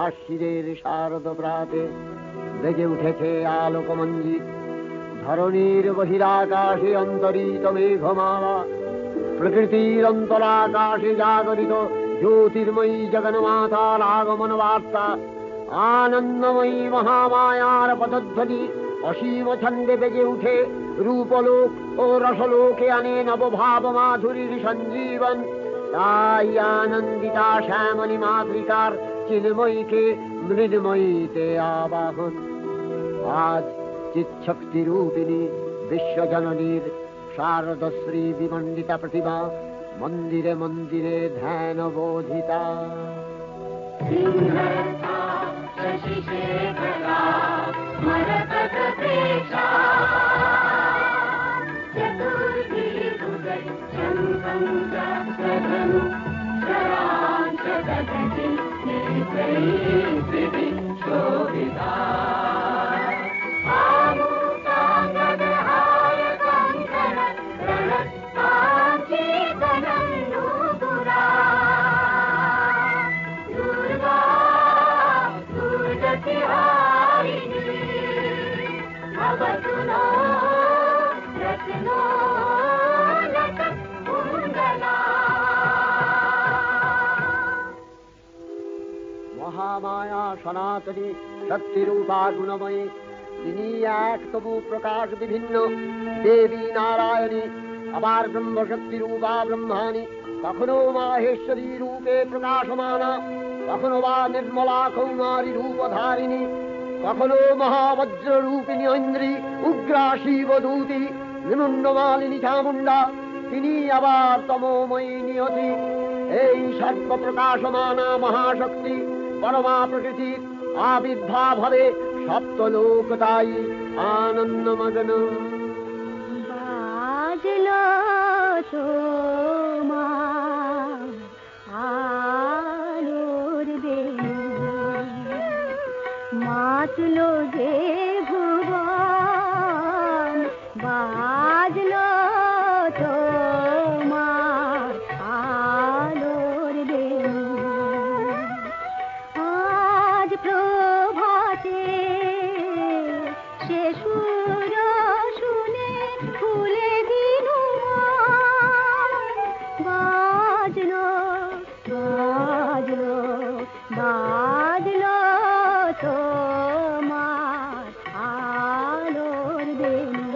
আশ্বিনের শারদ প্রাতে বেজে উঠেছে আলোকমঞ্জিত, ধরণীর বহিরাকাশে অন্তরিত মেঘমালা, প্রকৃতির অন্তরাকাশে জাগরিত জ্যোতির্ময়ী জগন্মাতার আগমন বার্তা, আনন্দময়ী মহামায়ার পদধ্বনি অসীম ছন্দে বেজে উঠে রূপলোক ও রসলোকে আনে নবভাব মাধুরীর সঞ্জীবন। তাই আনন্দিতা শ্যামলী মাতৃকার চিন্ময়ীকে মৃন্ময়ীতে আবাহন। আজ চিৎশক্তি রূপিণী বিশ্বজননীর শারদশ্রী বিমণ্ডিতা প্রতিমা মন্দিরে মন্দিরে ধ্যান বোধিতা। মহামায়া সনাতনী শক্তিরূপা গুণময়ী, তিনি এক তবু প্রকাশ বিভিন্ন দেবী নারায়ণী, আবার ব্রহ্মশক্তি রূপা ব্রহ্মাণী, কখনো মাহেশ্বরী রূপে প্রকাশমানা, কখনো বা নির্মলা কৌমারী রূপধারিণী, কখনো মহাবজ্র রূপিণী ঐন্দ্রী উগ্রা শিবদূতি নিমুন্ডমালিনী চামুণ্ডা, তিনি আবার তমোময়ী নিয়তি। এই সর্বপ্রকাশমানা মহাশক্তি পরমা প্রকৃতির আবির্ভাব হবে সপ্তলোক তাই আনন্দমগ্ন। বাজলো তোমার আলোর বেণী, মাতলো যে ভুবন, বাজলো তোমার আলোর বেণী। আজ প্রভাতে সে সুর শুনে ফুলে দিনু বাজলো বাজলো বাজলো তোমার আলোর বেণী।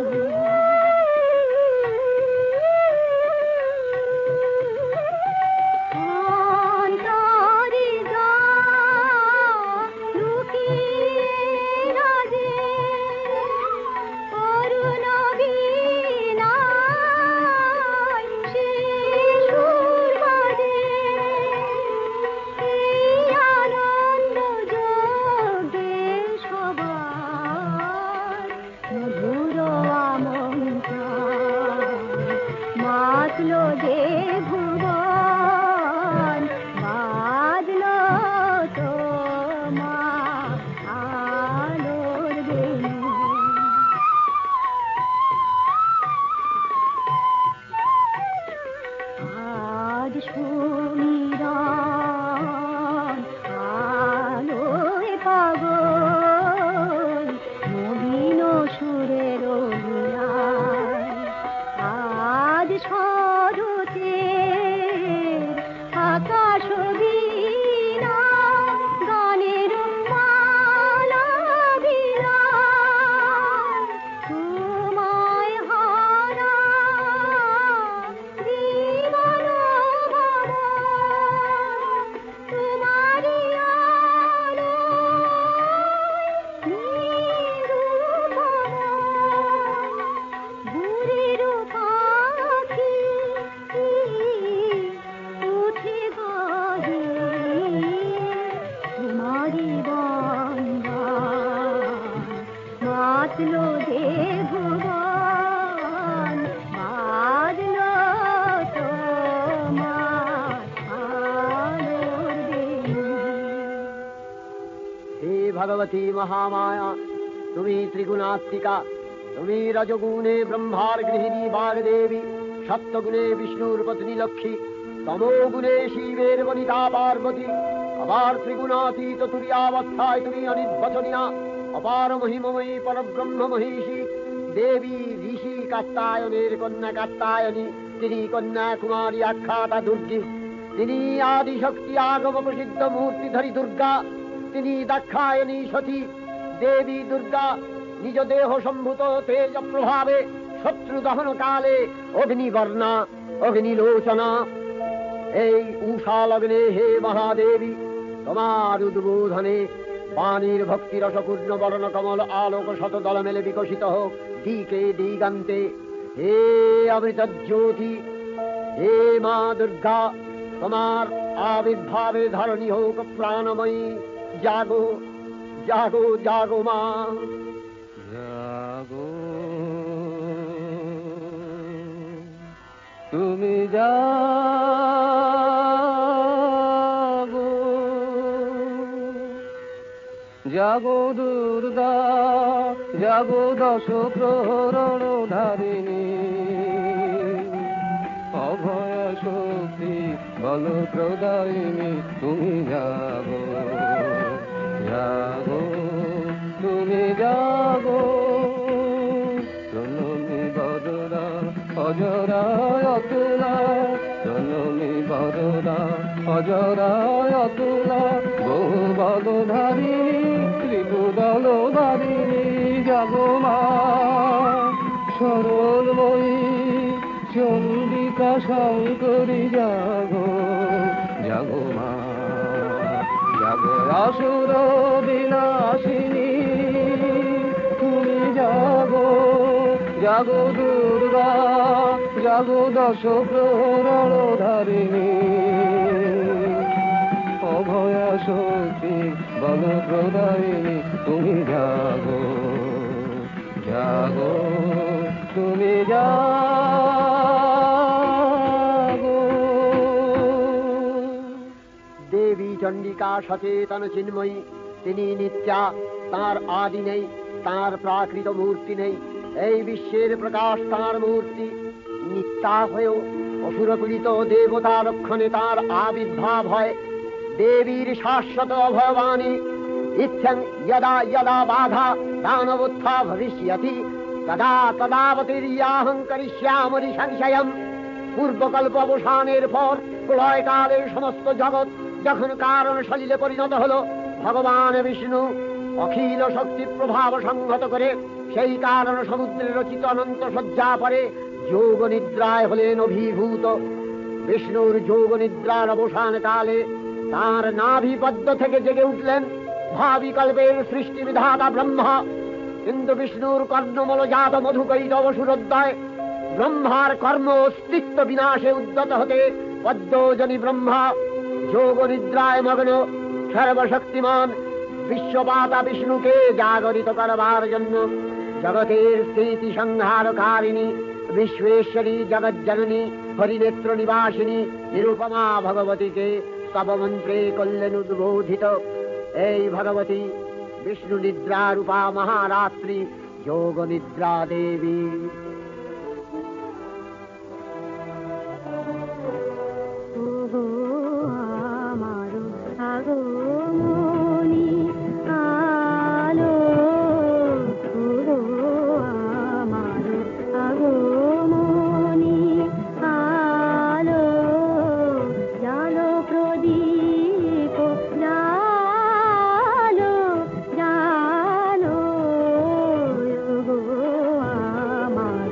মাতলো যে ভুবন, বাজলো তোমার আলোর বেণী। আজ সুমিরন আলোয় পাগল, নবীন সুরের আজ শরতের আকাশ ভগবতী মহামায়া, তুমি ত্রিগুণাত্মিকা। তুমি রজগুণে ব্রহ্মার গৃহিণী বাগদেবী, সত্যগুণে বিষ্ণুর পত্নী লক্ষ্মী, তমোগুণে শিবের বনিতা পার্বতী, আবার ত্রিগুণাতীত তুরীয়াবস্থায় তুমি অনির্বচনীয়া, অপার মহিমময়ী পরব্রহ্ম মহিষী দেবী, ঋষি কাত্তায়নের কন্যা কাত্তায়নী, তিনি কন্যা কুমারী আখ্যাতা দুর্গী, তিনি আদিশক্তি আগম প্রসিদ্ধ মূর্তিধরী দুর্গা, তিনি দাক্ষায়নী সতী দেবী দুর্গা। নিজ দেহ সম্ভূত তেজ প্রভাবে শত্রু দহন কালে অগ্নিবর্ণা অগ্নিলোচনা। এই উষা লগ্নে হে মহাদেবী, তোমার উদ্বোধনে বাণীর ভক্তি রসপূর্ণ বরণ কমল আলোক শত দল মেলে বিকশিত হোক দিকে দিগান্তে। হে অমৃত জ্যোতি, হে মা দুর্গা, তোমার আবির্ভাবে ধরণী হোক প্রাণময়ী। জাগো জাগো জাগো মা, জাগো তুমি জাগো, জাগো দুর্গা, জাগো দশ প্রহরণ ধারিণী, অভয় শক্তি বল প্রদায়িনী, তুমি জাগো জাগো তুমি জাগো। জননী বদরা অজরায় অতুলা, জননী বদরা অজরায় অতুলা, বহু বলধারিণী ত্রিপুদল ধারিণী, জাগো মা সরলময়ী চন্ডিকা শঙ্করী, জাগো জাগো মা, জাগো আসুর বিনাশিনী, তুমি জাগো জাগো দুর্গা, জাগো দশ প্রহরণ ধারিণী, অভয়া শক্তি বল প্রদায়িনী, তুমি জাগো জাগো তুমি জাগো। দেবী চণ্ডিকা সচেতন চিন্ময়ী, তিনি নিত্যা, তার আদি নেই, তার প্রাকৃত মূর্তি নেই। এই বিশ্বের প্রকাশ তার মূর্তি, নিত্যা হয়েও অসুরপীড়িত দেবতা রক্ষণে তার আবির্ভাব হয়। দেবীর শাশ্বত অভয়বাণী, ইচ্ছং যদা যদা বাধা দানবোত্থা ভবিষ্যতি তদা তদাবতীর্যাহং করিষ্যামি সংশয়ম। পূর্বকল্প অবসানের পর প্রলয়কালে সমস্ত জগৎ যখন কারণ সলিলে পরিণত হল, ভগবান বিষ্ণু অখিল শক্তি প্রভাব সংহত করে সেই কারণ সমুদ্রে রচিত অনন্ত শয্যা পরে যোগ নিদ্রায় হলেন অভিভূত। বিষ্ণুর যোগ নিদ্রার অবসান কালে তার নাভিপদ্ম থেকে জেগে উঠলেন ভাবি কল্পের সৃষ্টি বিধাতা ব্রহ্মা। কিন্তু বিষ্ণুর কর্ণমল জাত মধুকৈতব সুরোদ্দয় ব্রহ্মার কর্ম অস্তিত্ব বিনাশে উদ্যত হতে পদ্মজনী ব্রহ্মা যোগ নিদ্রায় মগ্ন সর্বশক্তিমান বিশ্বপাতা বিষ্ণুকে জাগরিত করবার জন্য জগতের স্থিতি সংহারকারিণী বিশ্বেশ্বরী জগজ্জননী হরিনেত্র নিবাসিনী নিরুপমা ভগবতীকে স্তবমন্ত্রে করলেন উদ্বোধিত। এই ভগবতী বিষ্ণু নিদ্রা রূপা মহারাত্রি যোগ নিদ্রা দেবী। ওগো আমার আগমনী আলো, ওগো আমার আগমনী আলো, জালো প্রদীপ জালো জালো, ওগো আমার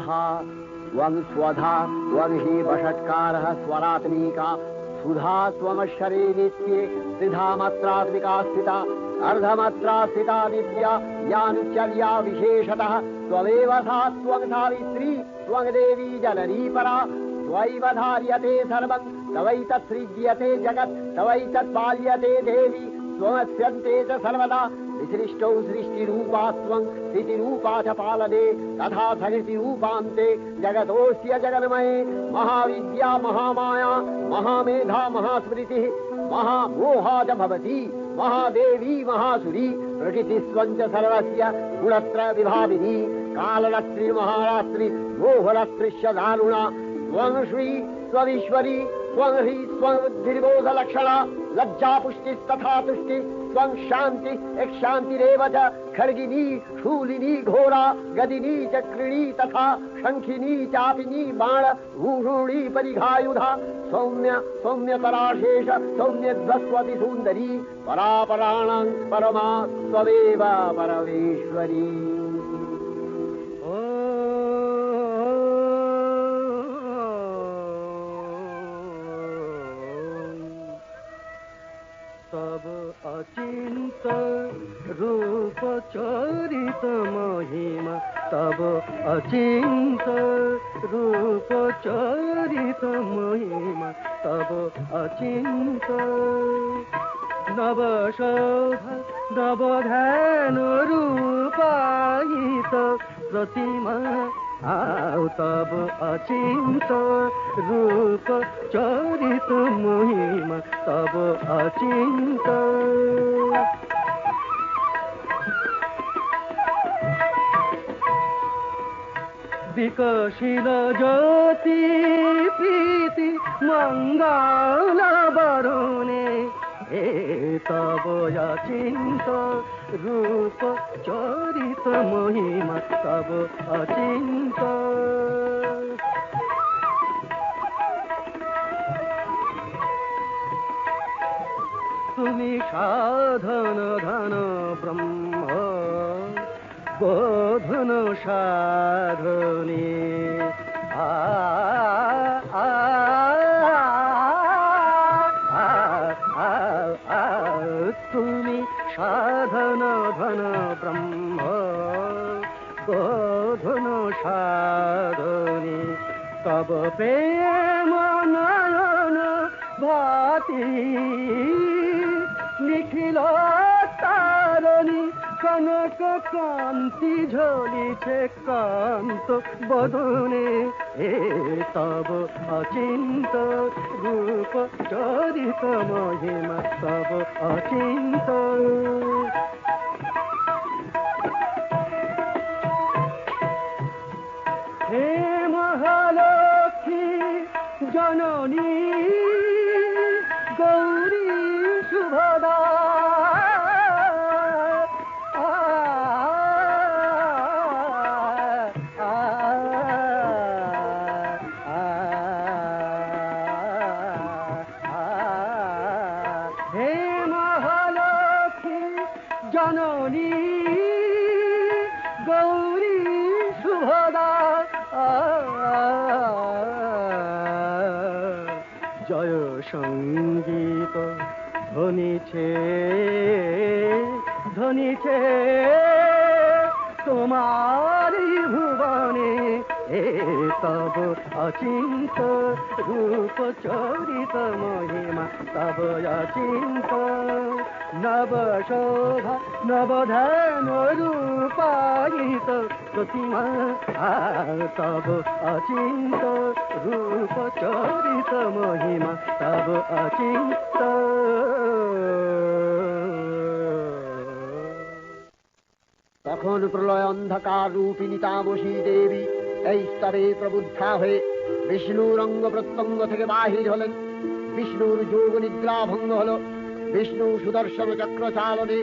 स्वाहा त्वं स्वधा त्वं हि वषट्कारः स्वरात्मिका सुधा त्वमक्षरे नित्ये त्रिधा मात्रात्मिका स्थिता अर्धमात्रा स्थिता विद्या यानुचर्या विशेषतः त्वमेव सा त्वं सावित्री त्वं देवी जननी परा त्वैव धार्यते सर्वं तवैतत्सृज्यते जगत् तवैतत्पाल्यते देवी त्वमस्यन्ते च सर्वदा विसृष्टौ सृष्टिरूपा त्वं स्थितिरूपा च पालने तथा सृष्टिरूपान्ते जगतोऽस्य जगन्मये महाविद्या महामाया महामेधा महास्मृतिः महामोहा च भवति महादेवी महासुरी प्रकृतिस्त्वं च सर्वस्य गुणत्रय विभाविनी कालरात्रि महारात्रि मोहरात्रिश्च दारुणा त्वं श्री त्वमीश्वरी त्वं ह्री त्वं बुद्धिर्बोधलक्षणा लज्जा पुष्टिस्तथा तुष्टि त्वं शान्ति शान्तिरेव च खड्गिनी शूलिनी घोरा गदिनी चक्रिणी तथा शङ्खिनी चापिनी बाण भूषुणी परिघायुधा सौम्य सौम्यतराशेष सौम्यध्वस्वति सुन्दरी परापराणां परमा त्वमेव परमेश्वरी। तब अचिंत रूप चरित महिमा तब अचिंत रूप चरित महिमा तब अचिंत नव शोभा नव ध्यान रूपायित प्रतिमा आओ तब अचिंत रूप चरित महिमा तब अचिंत विकसित ज्योति प्रीति मंगल बरुणे हे तब अचिंत रूप चरित महिमा तब अचिंत तुमी साधन धन ब्रह्म बोधन साधने तुमी साधन धन ब्रह्म बोधन साधने तब प्रेम नयन भाति निखिल तारणी कनक कांति झलिছে कांत बदने हे तब अचिंत रूप चरित महिमा तब अचिंत हे महालक्ष्मी जननी गौरी शुभदा हे महालक्ष्मी जननी गौरी शुभदा जय संगीत ध्वनि छे तुम्हारी भुवने हे तब अचिंत रूप चरित महिमा तब अचिंत नव शोभा नव ध्यान रूपायित प्रतिमा तब अचिंत रूप चरित महिमा तब अचिंत তখন প্রলয় অন্ধকার রূপিণী তামসী দেবী এই স্তরে প্রবুদ্ধা হয়ে বিষ্ণুর অঙ্গ প্রত্যঙ্গ থেকে বাহির হলেন। বিষ্ণুর যোগ নিদ্রা ভঙ্গ হল। বিষ্ণু সুদর্শন চক্র চালনে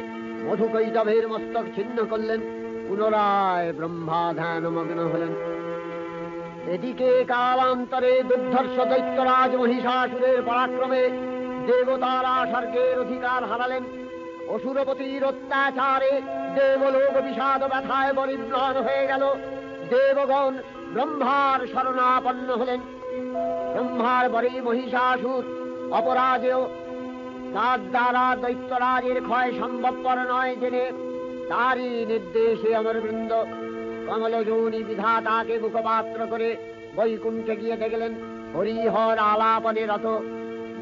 মধুকৈটভের মস্তক ছিন্ন করলেন। পুনরায় ব্রহ্মা ধ্যানমগ্ন হলেন। এদিকে কালান্তরে দুর্ধর্ষ দৈত্যরাজ মহিষাসুরের পরাক্রমে দেবতারা স্বর্গের অধিকার হারালেন। অসুরপতির অত্যাচারে দেবলোক বিষাদ ব্যথায় পরিম্লান হয়ে গেল। দেবগণ ব্রহ্মার শরণাপন্ন হলেন। ব্রহ্মার বরে মহিষাসুর অপরাজেয়, তার দ্বারা দৈত্যরাজের ক্ষয় সম্ভবপর নয় জেনে তারই নির্দেশে অমরবৃন্দ কমলযোনি বিধাতাকে মুখপাত্র করে বৈকুণ্ঠে গিয়ে দেখলেন হরিহর আলাপনে রত।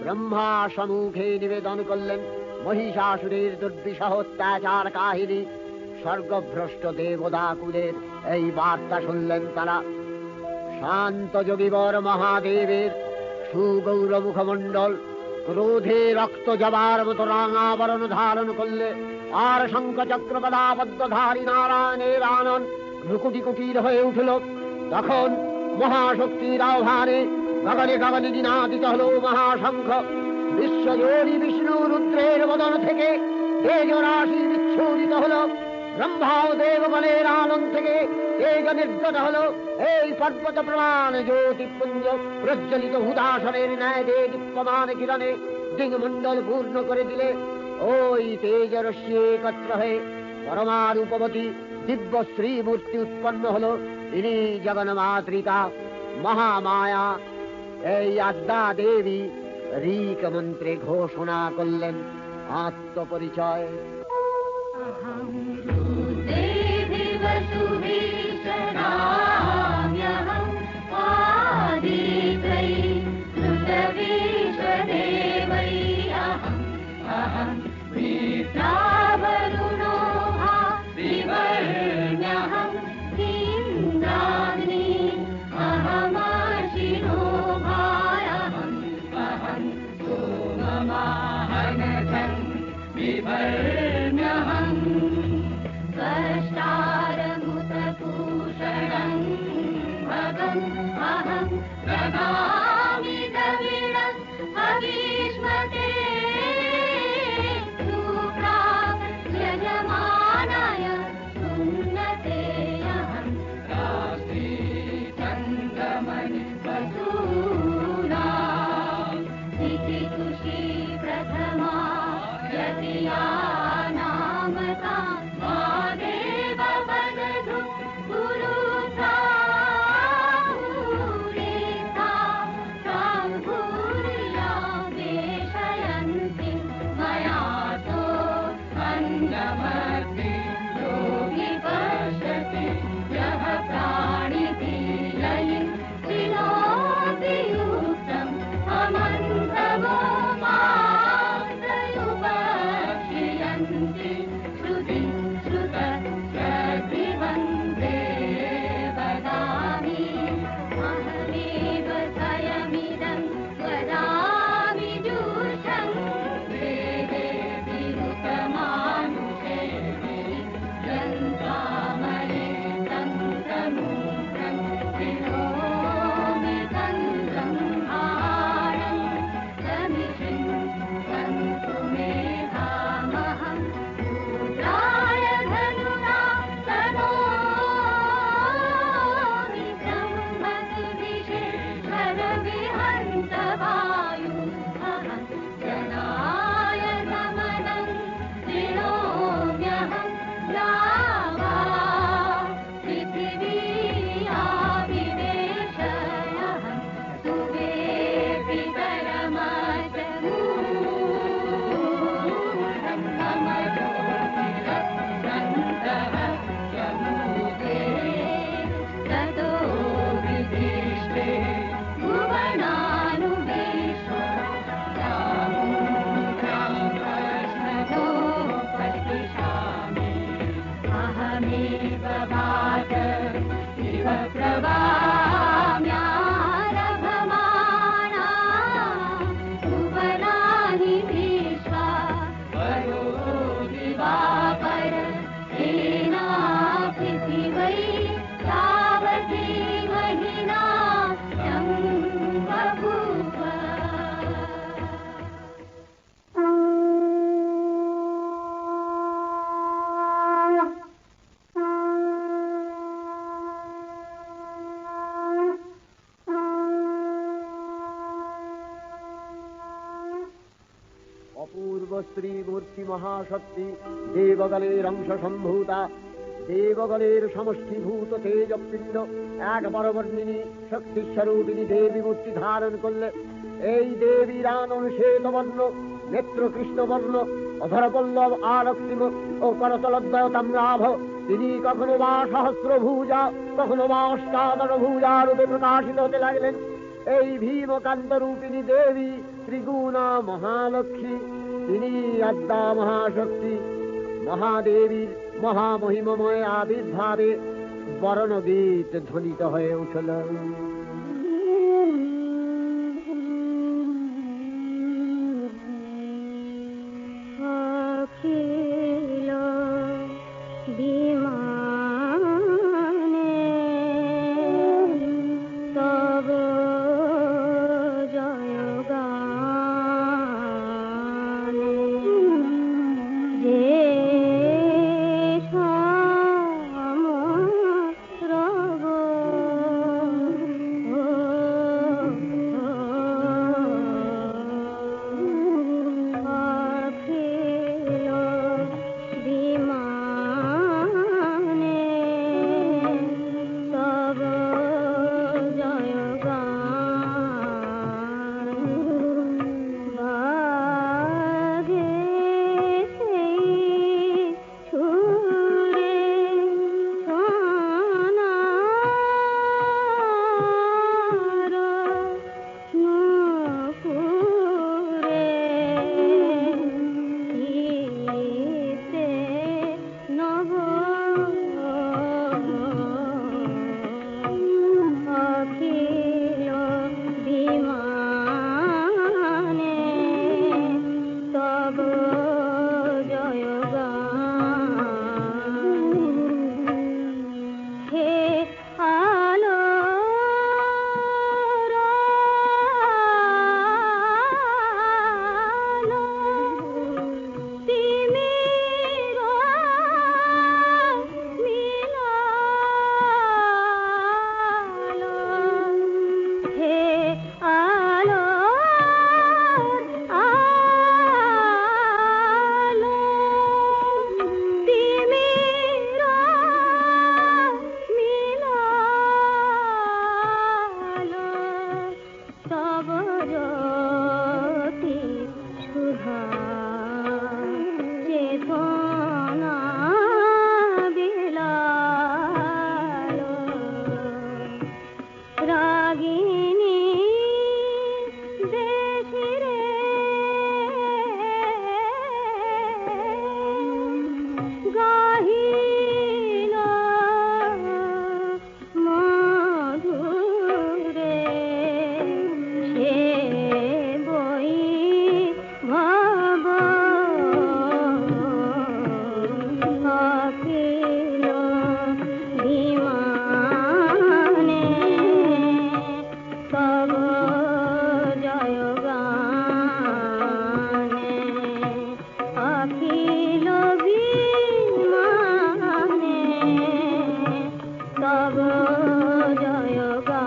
ব্রহ্মা সম্মুখে নিবেদন করলেন মহিষাসুরের দুর্বিষহ অত্যাচার কাহিনী। স্বর্গভ্রষ্ট দেবদাকুলের এই বার্তা শুনলেন তারা। শান্ত যোগীবর মহাদেবের সুগৌর মুখমণ্ডল ক্রোধে রক্ত জবার মতো রাঙাবরণ ধারণ করলে, আর শঙ্খ চক্র গদাবদ্ধধারী নারায়ণের আনন ভ্রুকুটি কুটির হয়ে উঠল। তখন মহাশক্তির আহ্বানে গগনে গগনে দিনাদিত হল মহাশঙ্খ। বিশ্বজোড়ি বিষ্ণু রুদ্রের বদন থেকে তেজ রাশি বিচ্ছুরিত হল। ব্রহ্মা ও দেবগণের আনন থেকে তেজ নির্গত হল। এই পর্বত প্রমাণ জ্যোতিপুঞ্জ প্রজ্বলিত হুদাসনের ন্যায় দীপ্যমান কিরণে দিগমণ্ডল পূর্ণ করে দিলে ওই তেজ রশ্মি একত্র হয়ে পরমারূপবতী দিব্য শ্রীমূর্তি উৎপন্ন হল। ইনি জগন্মাতৃকা মহামায়া। এই আদ্যা দেবী ঋক মন্ত্রে ঘোষণা করলেন আত্মপরিচয়। অপূর্ব স্ত্রী মূর্তি মহাশক্তি দেবগণের অংশ সম্ভূতা দেবগণের সমষ্টিভূত তেজপিণ্ড এক বরবর্ণিনী শক্তিস্বরূপিণী দেবী মূর্তি ধারণ করলে। এই দেবীর আনন শ্বেতবর্ণ, নেত্র কৃষ্ণবর্ণ, অধরপল্লব আরক্তিম ও করতলদ্বয় তাম্রাভ। তিনি কখনো বা সহস্রভুজা, কখনো বা অষ্টাদশভুজা রূপে প্রকাশিত হতে লাগলেন। এই ভীমকান্ত রূপিণী দেবী ত্রিগুণা মহালক্ষ্মী, তিনি আদ্যা মহাশক্তি। মহাদেবীর মহামহিমময় আবির্ভাবে বরণগীত ধ্বনিত হয়ে উঠল। অখিল বিমানে তব জয়গানে যে সমরব অখিল বিমানে তব জয়গান বাজে সেই সুরে সোনার নূপুরে গীতে নব অখিল বিমানে তব জয়গান হে আলোর আলো তিমির মিলালো হে আলোর আলো তিমির মিলালো তব জ্যোতি সুধা চেতনা বিলালো রাগিনী দেশিরে গাহিল মধুরে সে বই ভাব অখিল বিমানে তব জয়গানে অখিল বিমানে তব জয়গানে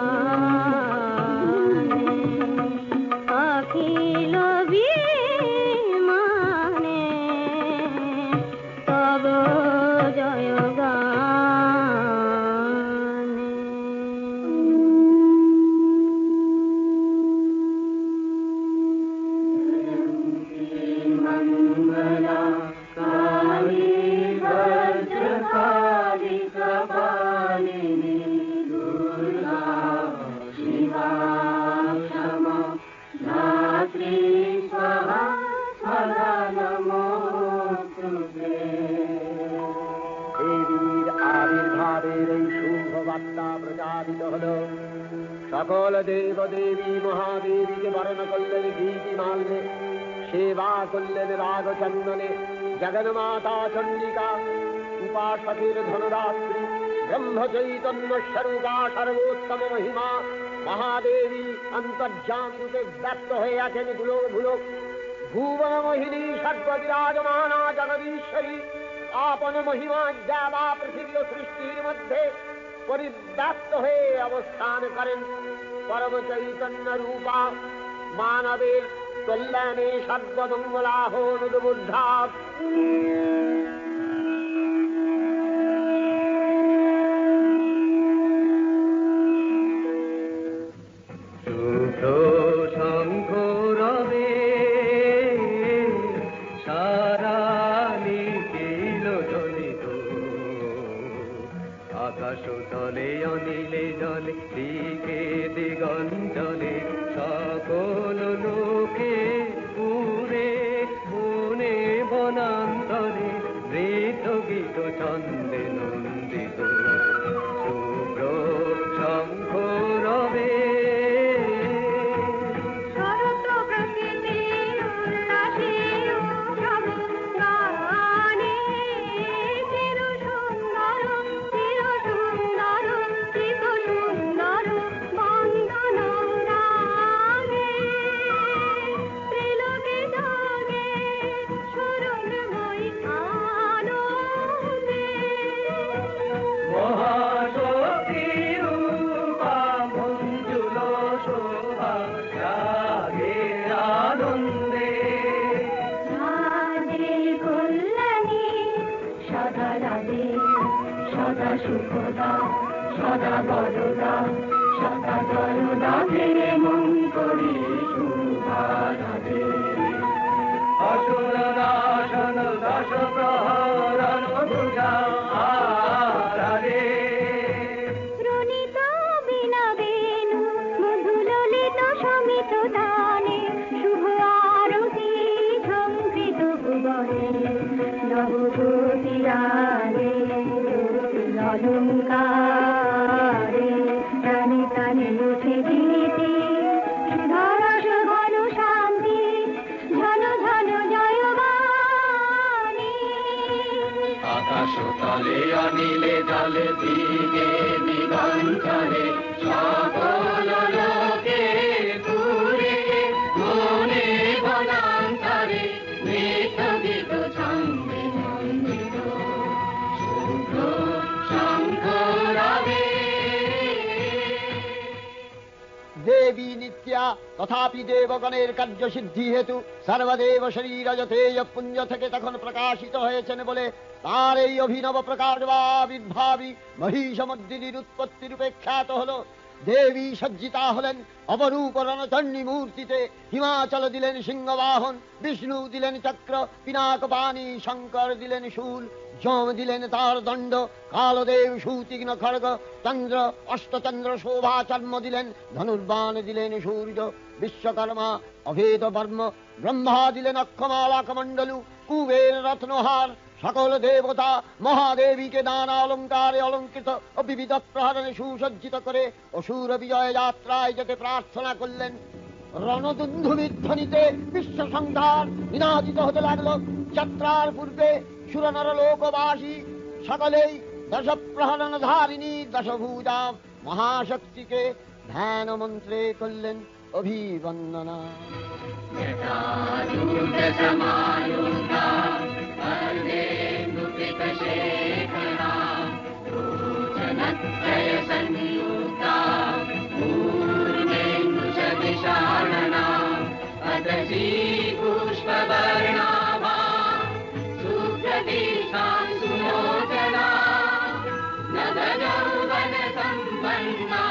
অখিল বিমানে তব দেবীর আবির্ভাবের এই শুভ বার্তা প্রচারিত হল। সকল দেব দেবী মহাদেবীকে বরণ করলেন গীতি মাল্যে, সেবা করলেন রাগ চন্দনে। জগন্মাতা চণ্ডিকা উপাসকের ধনরাত্রি, ব্রহ্ম চৈতন্য স্বরূপা সর্বোত্তম মহিমা মহাদেবী অন্তর্যাম রূপে ব্যক্ত হয়ে আছেন ভুলক ভুলক। ভুবন মোহিনী সর্ববিরাজমানা জগদীশ্বরী আপন মহিমা দেবা পৃথিবী ও সৃষ্টির মধ্যে পরিব্যাপ্ত হয়ে অবস্থান করেন। পরম চৈতন্য রূপা মানবের কল্যাণে সর্বমঙ্গলাহ অনুদবুদ্ধা। আকাশ তলে অনিলে জলে দিকে দিগঞ্জলে সকল লোকে পুরে বনে বনান্তরে নৃত্য গীত ছন্দে নন্দিত শুভ্র শঙ্খ রবে শরৎ প্রকৃতির উল্লাসে উৎসব গানে চির সুন্দর চিত সুন্দর বন্দন রাগে ত্রিলোকে জাগে স্মরণময় আনন্দে মহাশক্তি রূপা মঞ্জুল শোভা জাগে আনন্দে রাধে কল্যাণী সদা রাধে সদা সুখদা সদা বরদা সদা দরদা ফেরে মন করি শুভা রাধে আসন নাশন দশ প্রহরণ ভুজা আরাধে প্রণীত বিনা বেণু মধু ললিত সমিত দানে শুভ আরতি ঝঙ্কৃত ভুবনে নবগোপিরানে অলঙ্কারে প্রাণে প্রাণে উঠে গীতি সুধারস ঘন শান্তি ঝন ঝন জয়বাণী আকাশ তলে অনিলে জলে দিগে দিগঞ্জলে সকল লোকে পুরে মনে বনান্তরে নৃত্য গীত ছন্দে নন্দিত শুভ্র শঙ্খ রবে দেবী নিত্যা তথাপি দেবগণের কার্যসিদ্ধি হেতু সর্বদেব শরীরজতেয় পুঞ্জ থেকে তখন প্রকাশিত হয়েছেন বলে তার এই অভিনব প্রকাশ বা আবির্ভাবী মহিষমর্দিনীর উৎপত্তি রূপে খ্যাত হল। দেবী সজ্জিতা হলেন অপরূপ রণচণ্ডী মূর্তিতে। হিমাচল দিলেন সিংহবাহন, বিষ্ণু দিলেন চক্র, পিনাকপাণি, শঙ্কর দিলেন শূল, যম দিলেন তার দণ্ড, কালদেব সুতীক্ষ্ণ খড়গ, চন্দ্র অষ্টচন্দ্র শোভা চর্ম দিলেন, ধনুর্বাণ দিলেন সূর্য, বিশ্বকর্মা অভেদ বর্ম, ব্রহ্মা দিলেন অক্ষমালা কমণ্ডলু, কুবের রত্নহার। সকল দেবতা মহাদেবীকে নানা অলঙ্কারে অলঙ্কৃত ও বিবিধ প্রহরণে সুসজ্জিত করে অসুর বিজয় যাত্রায় যেতে প্রার্থনা করলেন। রণদুন্ধুবিধ্বনিতে বিশ্ব সংধান নিনাদিত হতে লাগলো। যাত্রার পূর্বে সুরনর লোকবাসী সকলেই দশ প্রহরণ ধারিণী দশভূজা মহাশক্তিকে ধ্যান মন্ত্রে করলেন অভিবন্দনা। पुष्पवर्णाभा सुप्रतिष्ठा सुलोचना नवयौवन सम्पन्ना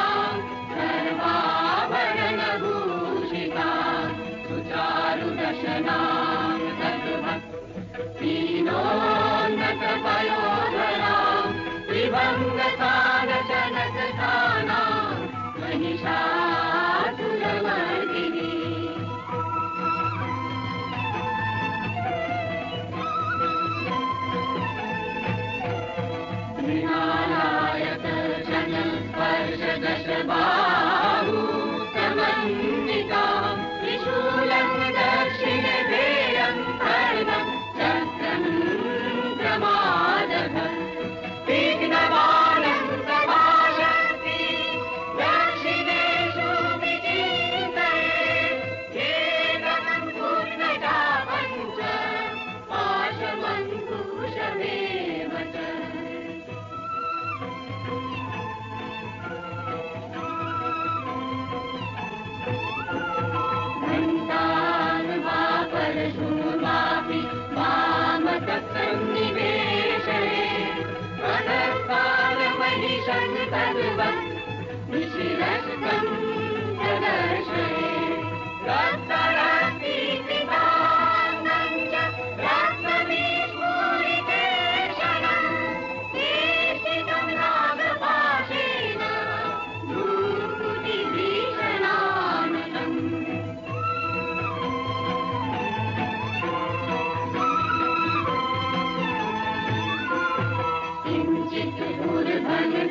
सर्वाभरणभूषिता सुचारुदशना दीनोन्नत पयोधरा विभङ्गसारचनकथाना महिषासुरमर्दिनी विनायक जन स्पर्श दश बाहु समन्विता त्रिशूलं दक्षिणे भेयं खड्गं चक्रं प्रमादः विघ्नबाणं प्रभाषन्ति दक्षिणेषु विचिन्तये एकदं पूर्णता पञ्च पाशमङ्कुशमेव च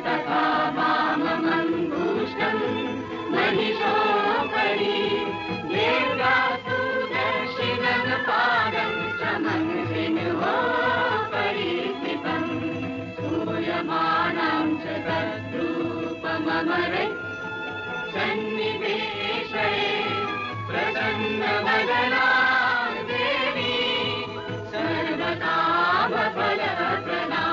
तथा वाममङ्गुष्टम् महिषोपरि देव्यास्तु दक्षिणपादं च मंसिनोपरि स्थितम् सूयमानं च तद्रूपममरे सन्निवेशये प्रसन्नवदना देवी सर्वकामफलप्रदा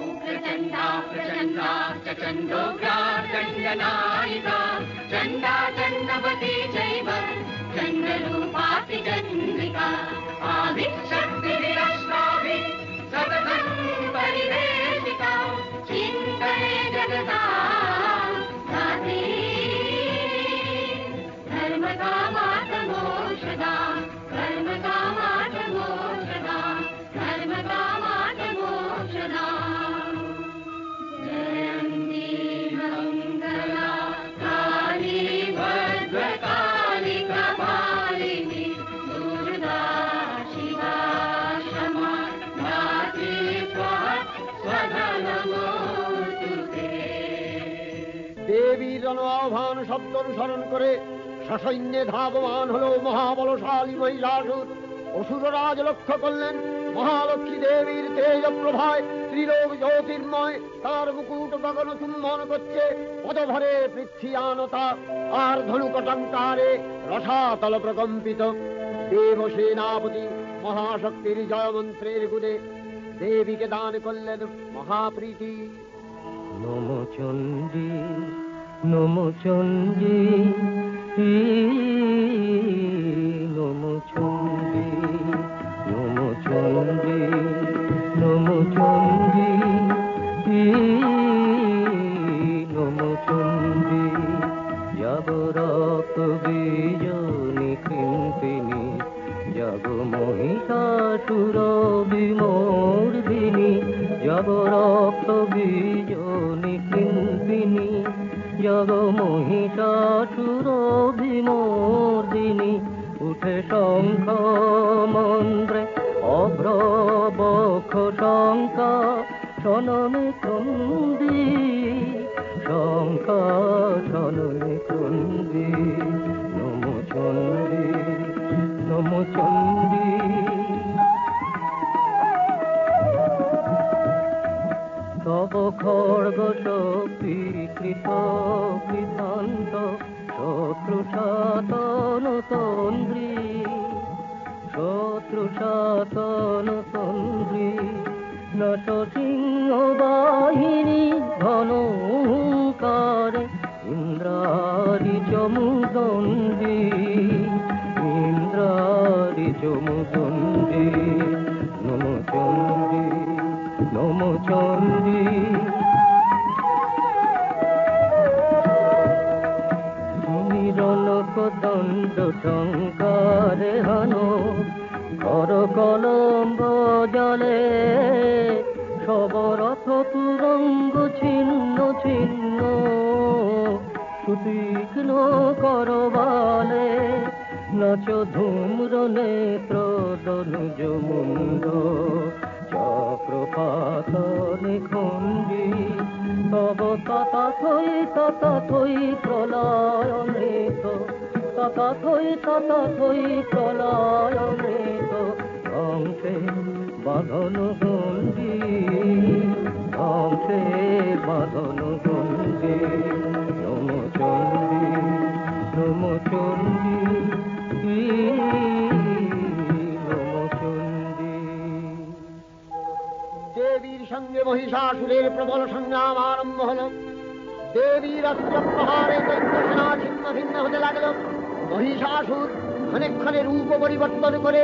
उग्रचण्डा प्रचण्डा च चण्डोग्रा चण्डनायिका चण्डा चण्डवती चैव चण्डरूपाति चण्डिका आदिशक्तिरष्टाभिः सततं परिवेशिता चिन्तये जगता दाते धर्मकामार्थमोक्षदा धर्मकामार्थमोक्षदा धर्मकामार्थमोक्षदा जयन्ती मङ्गला काली भद्रकाली कपालिनी दुर्गा शिवा क्षमा दात्री स्वधनमोस्तुते দেবীর আহ্বান শব্দ অনুসরণ করে সসৈন্যে ধাবমান হলো মহাবলশালী মহিষাসুর। অসুররাজ লক্ষ্য করলেন মহালক্ষ্মী দেবীর তেজ প্রভায় ত্রিলোক জ্যোতির্ময়, তার মুকুট গগন চুম্বন করছে, পদভরে পৃথ্বীয়ানতা আর ধনুকটঙ্কারে রসাতল প্রকম্পিত। দেবসেনাপতি মহাশক্তির জয়মন্ত্রের গুণে দেবীকে দান করলেন মহাপ্রীতি। নমো চণ্ডী নমো চণ্ডী নমো চণ্ডী নমো চণ্ডী নমো চণ্ডী নমো চণ্ডী যাব রক্ত বিজনি কিন্তিনি যাব মহিষাসুর বিমর্দিনী যাব রক্ত বিজনি কিন্তিনি যাব মহিষাসুর বিমর্দিনী উঠে শঙ্খ মন্ত্রে অভ্রবক্ষ শঙ্কা শননে ক্রন্দী শঙ্কা শননে ক্রন্দী নমো চণ্ডী নমো চণ্ডী তব খড়গ শক্তিকৃত কৃতান্ত শত্রু সাতন তন্দ্রী শত্রু সাতন তন্দ্রী নট সিংহ বাহিনী ঘনকারে ইন্দ্রারি চমুদণ্ডী ইন্দ্রারি চমুদণ্ডী নমো চণ্ডী নমো চণ্ডী সুমিরন কদণ্ড টঙ্কারে হানো কর কলম্ব জলে সবরথ তুরঙ্গ ছিন্ন ছিন্ন সুতীক্ষ্ণ করবালে নাচ ধূম্র নেত্র দনুজ মুন্ড চক্রপাতনে খণ্ডী তব তথাথই প্রলয়নেত তথাথই প্রলয়নেত ধ্বংসে বাঁধন গণ্ডী ধ্বংসে বাঁধন গণ্ডী নমো চণ্ডী নমো চণ্ডী নমো চণ্ডী। দেবীর সঙ্গে মহিষাসুরের প্রবল সংগ্রাম আরম্ভ হল। দেবীর অস্ত্র প্রহারে দৈত্যসেনা ছিন্ন ভিন্ন হতে লাগল। মহিষাসুর ক্ষণে রূপ পরিবর্তন করে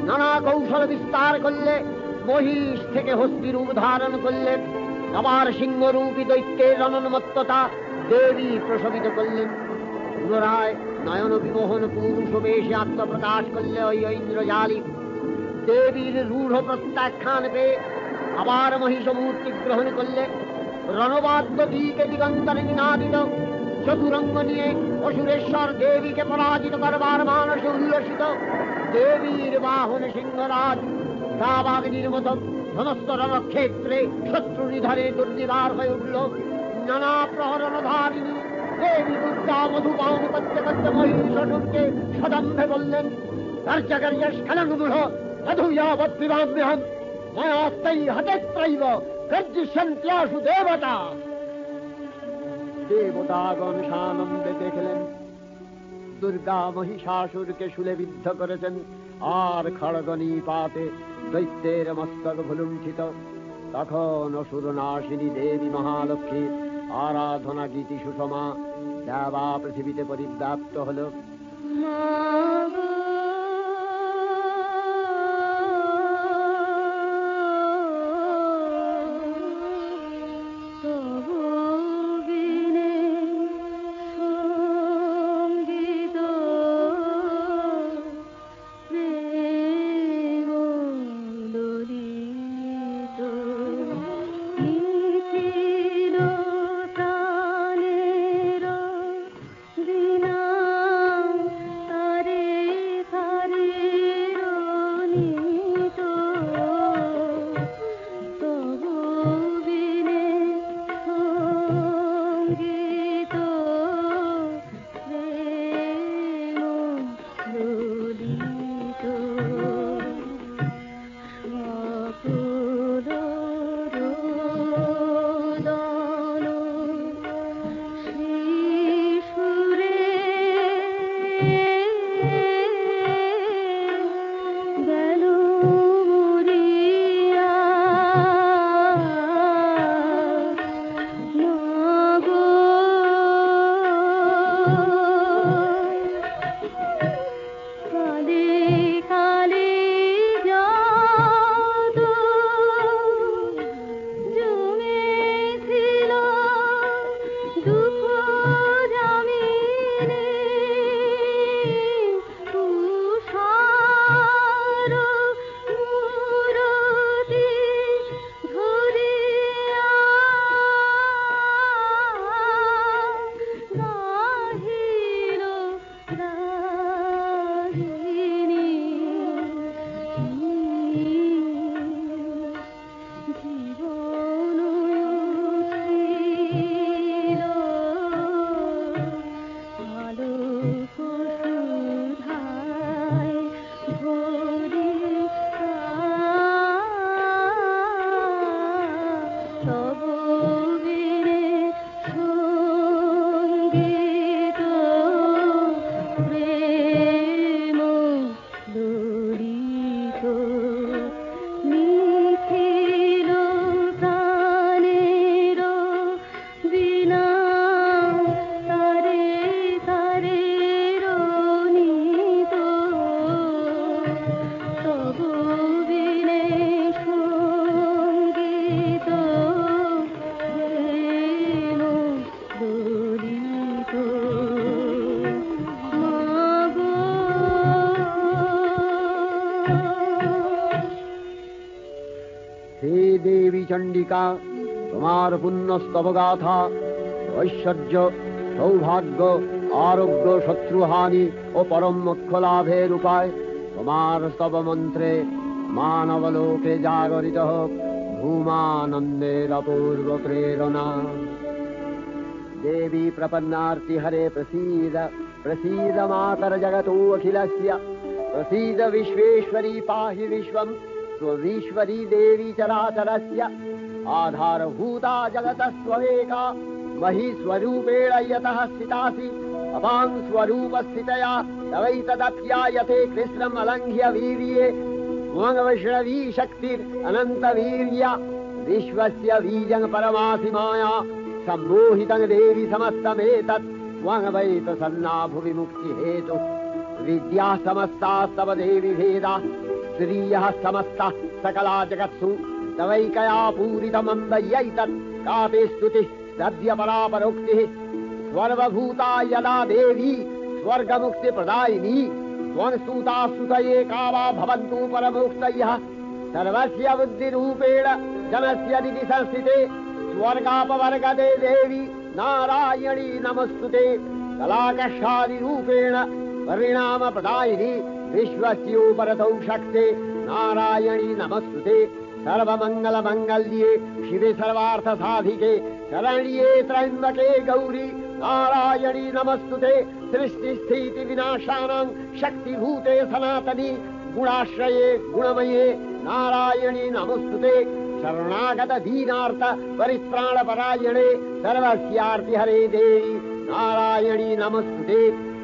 নানা কৌশল বিস্তার করলে মহিষ থেকে হস্তি রূপ ধারণ করলেন। আবার সিংহরূপী দৈত্যের রণন্মত্ততা দেবী প্রশমিত করলেন। পুনরায় নয়ন বিমোহন পুরুষ বেশে আত্মপ্রকাশ করলে ওই ঐন্দ্রজালী। দেবীর রূঢ় প্রত্যাখ্যান পেয়ে আবার মহিষ মূর্তি গ্রহণ করলে। রণবাদ্য দিকে দিগন্তরে নিনাদিত চতুরঙ্গ নিয়ে অসুরেশ্বর দেবীকে পরাজিত করবার মানসে উল্লসিত। দেবীর বাহন সিংহরাজ দাবাগ্নির মতো সমস্ত রণক্ষেত্রে শত্রু নিধনে দুর্নিবার হয়ে উঠল। নানা প্রহরণধারিণী দেবী দুর্গা মধুপান করতে করতে মহিষাসুরকে সদম্ভে বললেন, কার্যকার্যস্খলনমূঢ় মধুয়াবদ্বিবাম্যহম ময়াস্তৈ হতেত্রৈব গর্জিষ্যন্ত্যাসু দেবতা। দেবতাগণ সানন্দে দেখলেন দুর্গা মহিষাসুরকে শুলে বিদ্ধ করেছেন, আর খড়গনি পাতে দৈত্যের মস্তক ভুলুণ্ঠিত। তখন অসুরনাশিনী দেবী মহালক্ষ্মীর আরাধনা গীতি সুষমা দেবা পৃথিবীতে পরিব্যাপ্ত হল। চণ্ডিকা, তোমার পুণ্য স্তবগাথা ঐশ্বর্য, সৌভাগ্য, আরোগ্য, শত্রুহানি ও পরম মোক্ষ লাভের উপায় তোমার স্তব মন্ত্রে মানবলোকে জাগরিত হোক ভূমানন্দের অপূর্ব প্রেরণা। देवी प्रपन्नार्ति हरे प्रसीद प्रसीद मातर जगतो अखिलस्य प्रसीद विश्वेश्वरी पाहि विश्वं स्ववीश्वरी देवी चराचरस्य आधारभूता जगतस्त्वमेका मही स्वरूपेण यतः स्थितासि अपां स्वरूपस्थितया तवैतदप्यायते कृष्णम् अलङ्घ्य वीर्ये वैष्णवी शक्तिरनन्तवीर्या विश्वस्य बीजं परमासि माया सम्मोहितं देवी समस्तमेतत् त्वमवैत सन्नाभुवि मुक्तिहेतु विद्या समस्तास्तव देवी भेदा श्रियः समस्ता सकला जगत्सु तवैकया पूरितमम्बयैतत् कापि स्तुतिः सद्य परापरोक्तिः सर्वभूता यदा देवी स्वर्गमुक्तिप्रदायिनी त्वं स्तुता स्तुतये का वा भवन्तु परमोक्तयः सर्वस्य बुद्धिरूपेण जनस्य दिति संस्थिते स्वर्गापवर्गदे देवी नारायणी नमस्तुते कलाकषादिरूपेण परिणाम प्रदायिनी विश्वस्योपरतौ शक्ते नारायणी नमस्तुते सर्वमंगल मंगल्ये शिवे सर्वार्थ साधिके शरण्ये त्र्यंबके गौरी नारायणी नमस्तुते सृष्टि स्थिति विनाशानां शक्तिभूते सनातनी गुणाश्रये गुणमये नारायणी नमस्तुते शरणागत दीनार्थ परित्राण परायणे सर्वस्यार्ति हरे देवी नारायणी नमस्तुते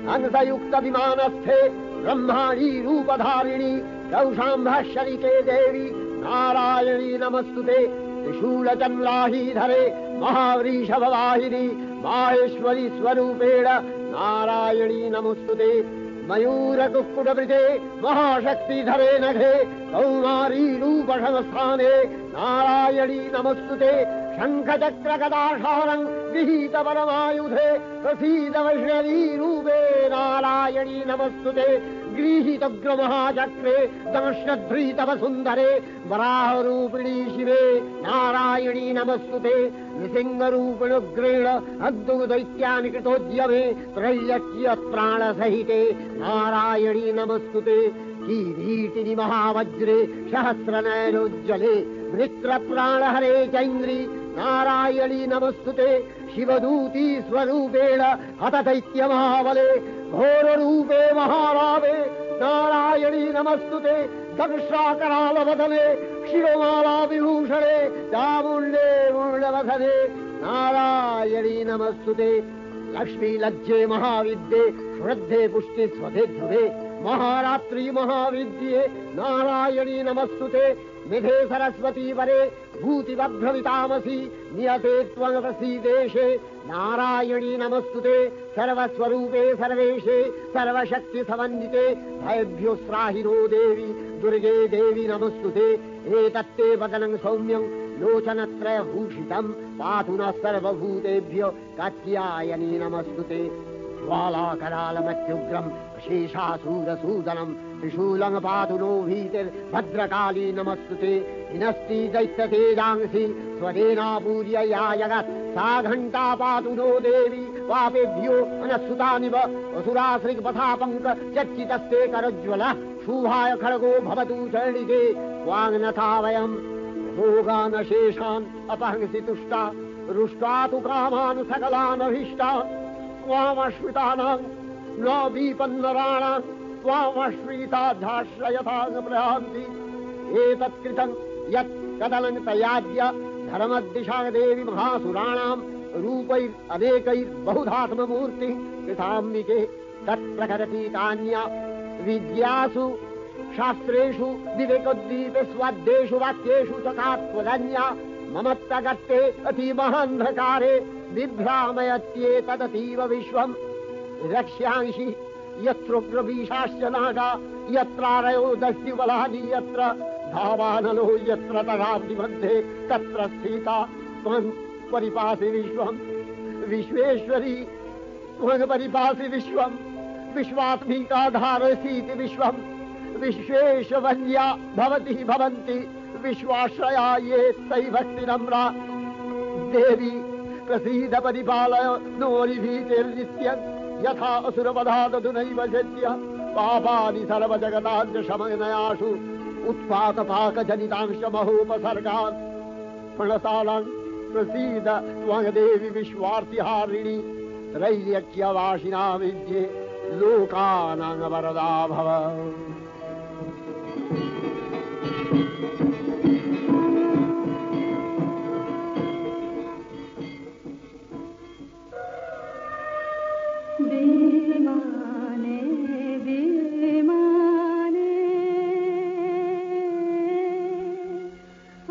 हंसयुक्त विमानस्थे ब्रह्माणी रूपधारिणी कौशाम्भशरिके देवी नारायणी नमस्तुते त्रिशूलचन्द्राहीधरे महावृषभवाहिनी माहेश्वरी स्वरूपेण नारायणी नमस्तुते मयूरकुक्कुटवृते महाशक्तिधरे नघे कौमारी रूपसंस्थाने नारायणी नमस्तुते शङ्खचक्रगदाशारं विहित परमायुधे प्रसीद वैष्णवी रूपे नारायणी नमस्तुते गृहीतग्रमहाचक्रे दंशध्रीतव सुन्दरे वराहरूपिणी शिवे नारायणी नमस्तुते नृसिंहरूपिणुग्रेण अद्भुतदैत्यानि कृतोद्यमे त्रैलक्ष्य प्राणसहिते नारायणी नमस्तुते किरीटिनि महावज्रे सहस्रनयनोज्ज्वले वृत्रप्राणहरे चैन्द्री नारायणी नमस्तुते शिवदूती स्वरूपेण हतदैत्यमहाबले घोररूपे महारावे नारायणी नमस्तुते दंशाकरालवदने शिवमाला विभूषणे चामुण्डे मूर्णवदने नारायणी नमस्तुते लक्ष्मी लज्जे महाविद्ये श्रद्धे पुष्टि स्वधे ध्रुवे महारात्रि महाविद्ये नारायणी नमस्तुते निधे सरस्वती वरे भूतिवभ्रमितामसि नियते त्वं प्रसीदेशे नारायणी नमस्तुते सर्वस्वरूपे सर्वेशे सर्वशक्ति समन्विते भयभ्यो त्राहिनो देवी दुर्गे देवी नमस्तुते एतत्ते वदनं सौम्यं लोचनत्रयभूषितं पातु नः सर्वभूतेभ्यो कात्यायनी नमस्तुते ज्वालाकरालमत्युग्रं शेषासूरसूदनं त्रिशूलं पातु नो भीतिर्भद्रकाली नमस्तुते विनस्ति दैत्यतेजांसि स्वदेनापूर्य या जगत् सा घण्टा पातु नो देवी पापेभ्यो अनस्सुतानिव असुराश्रिपथापङ्क चर्चितस्ते करज्ज्वलः शुभाय खड्गो भवतु चर्णिके वाङ्नथा वयं भोगानशेषान् अपहंसि तुष्टा रुष्टा तु कामान् सकलानभीष्टान् त्वामश्रितानां न विपन्नराणां त्वामश्रिताध्याश्रयथाङ्प्रयान्ति एतत्कृतं यत् कदनं तयाज्य धर्मदिशा देवी महासुराणां रूपैरनेकैर्बहुधात्ममूर्तिः कृताम्बिके तत्प्रकटति कान्या विद्यासु शास्त्रेषु विवेकोद्दीपे स्वाद्येषु वाक्येषु च कात्वदन्या ममत्तगत्ते अतिमहान्धकारे बिभ्रामयत्येतदतीव विश्वम् रक्ष्यांसि यत्रोग्रवीशाश्च नागा यत्रारयो दस्युबलानि यत्र धावानलो यत्र तदाब्धिमध्ये तत्र स्थिता त्वं परिपासि विश्वम् विश्वेश्वरी त्वं परिपासि विश्वम् विश्वात्मिका धारसीति विश्वम् विश्वेशवन्या भवति भवन्ति विश्वाश्रया ये तै भक्तिनम्रा देवी प्रसीद परिपालय नोरिभीतिर्नित्यं यथा असुरवधादधुनैव शज्य पापानि सर्वजगताञ्च शमनयासु उत्पातपाकजनितांश महोपसर्गान् प्रणतानां प्रसीद त्वं देवी विश्वार्तिहारिणी त्रैलोक्यवासिना विद्ये लोकानां वरदा भव विमाने विमाने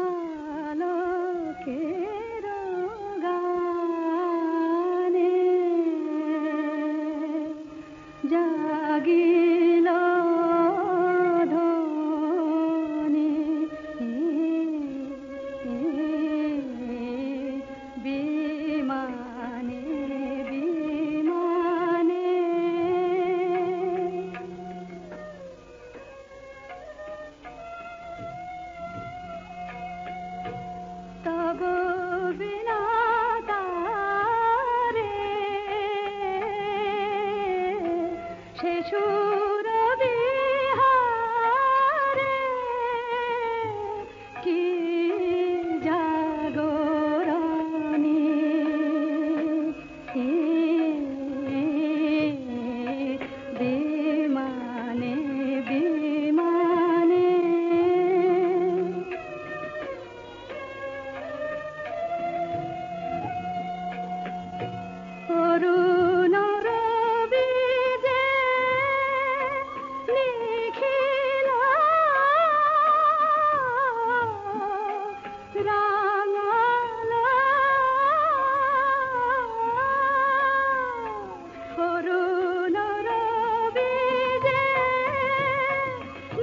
आलोके रोगाने जागिलो ध्वनि विमाने तब बिना সে সুর বিহারে কি জাগরণী বিমানে বিমানে অরুণ রবি যে নিখিল রাঙাল অরুণ রবি যে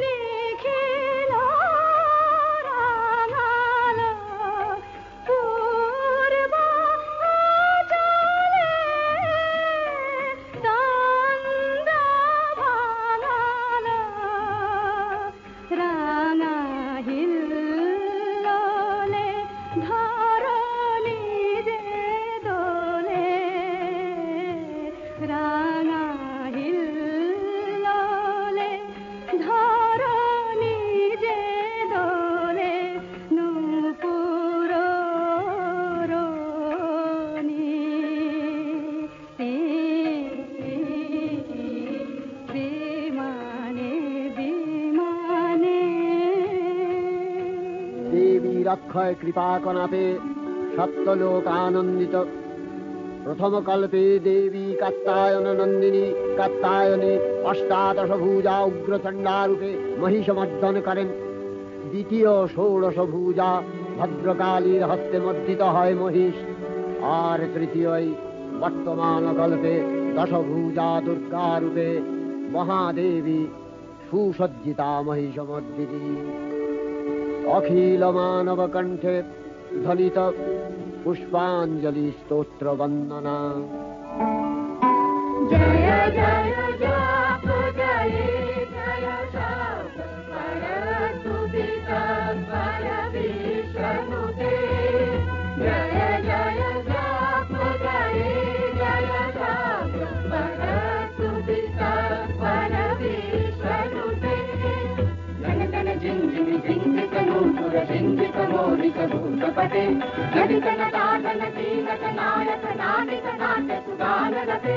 নিখিল রাঙাল পূর্ব জলে দন্দ ভাঙাল রাঙা হিল্লোলে ধরণী যে দোলে রাঙা হিল্লোলে ধরণী যে দোলে নূপুর রোণী বিমানে বিমানে দেবীর অক্ষয় কৃপা কণাপে সপ্তলোক আনন্দিত। প্রথম কল্পে দেবী কাত্তায়ন নন্দিনী কাত্তায়নী অষ্টাদশ ভুজা উগ্রচণ্ডা রূপে মহিষমর্দন করেন। দ্বিতীয় ষোড়শ ভুজা ভদ্রকালীর হস্তে মর্দিত হয় মহিষ। আর তৃতীয়ই বর্তমান কল্পে দশভুজা দুর্গা রূপে মহাদেবী সুসজ্জিতা মহিষমর্দিনী। অখিল মানব কণ্ঠে ধ্বনিত পুষ্পাঞ্জলি স্তোত্র বন্দনা। জয় জয় জপ জয় জয় শব পরতুবিতা পরবিষ্ণুতে জয় জয় জপ জয় জয় শব পরতুবিতা পরবিষ্ণুতে জন জন জিন জিন জিঙ্গিত নূপুর জিঙ্গিত মোরিত ভূতপতে জడిতන తాడన దీనక నాయక నాటిక నాట్య సుగానరతే